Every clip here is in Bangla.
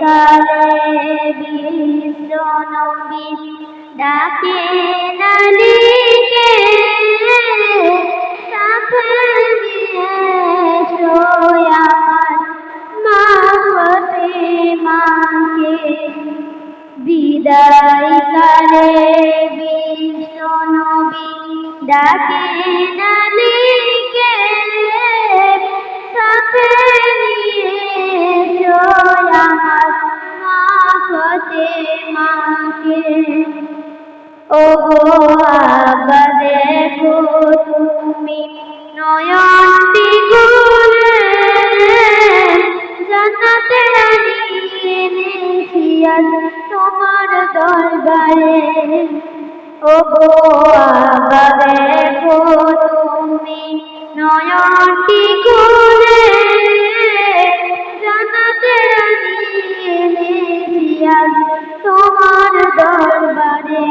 কালে বিশ্ব নবী ডাকে নালিকে সাথে নিয়ে এসো আমার মা ফাতেমাকে। বিদায় কালে বিশ্ব নবী ডাকে নালিকে সাথে নিয়ে এসো আমার মা ফাতেমাকে। ওগো আব্বা দেখো তুমি নয়নটি খুলে জান্নাতে আনিয়ে এনেছি আজ তোমার দরবারে। ওগো আব্বা দেখো তুমি নয়নটি খুলে জান্নাতে আনিয়ে এনেছি আজ তোমার দরবারে।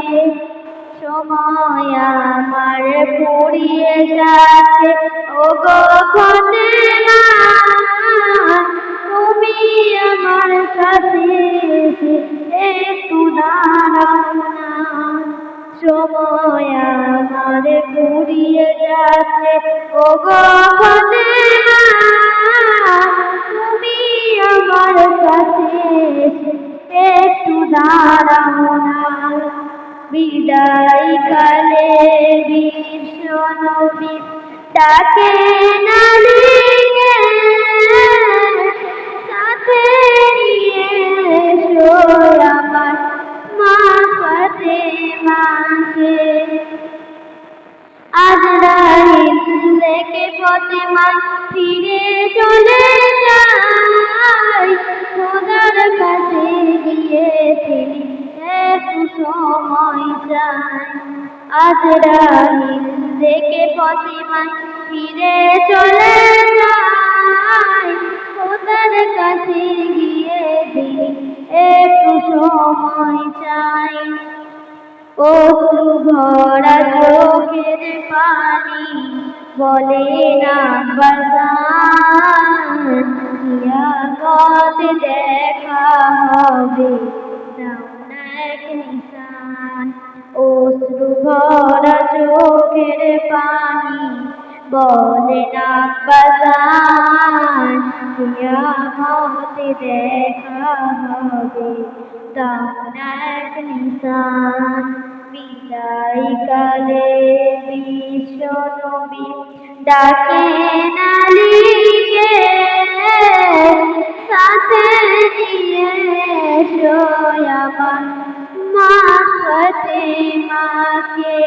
সময় আমার ফুরিয়ে যাচ্ছে ওগো ফাতেমা, তুমি আমার কাছে একটু দাঁড়াও না। সময় আমার ফুরিয়ে যাচ্ছে ওগো ফাতেমা, তুমি আমার কাছে একটু দাঁড়াও না। বিদায় কালে বিশ্ব নবী ডাকে নালিকে সাথে নিয়ে এসো আমার মা ফাতেমাকে। আজরাইল থেকে ফাতেমা ফিরে চলে যায়, খোদার কাছে গিয়ে তিনি একটু সময় চাই। আজরাইল থেকে ফাতেমা ফিরে চলে যায়, খোদার কাছে গিয়ে তিনি একটু সময় চাই। অশ্রু ভরা চোখের পানি বলে না বাজান, কিয়ামত দেখা হবে দাও না এক নিশান। অশ্রু ভরা চোখের পানি বলে না বাজান, কিয়ামত দেখা হবে দাও না এক নিশান। বিদায় কালে বিশ্ব নবী ডাকে নালিকে সাথে নিয়ে এসো আমার মা ফাতেমাকে।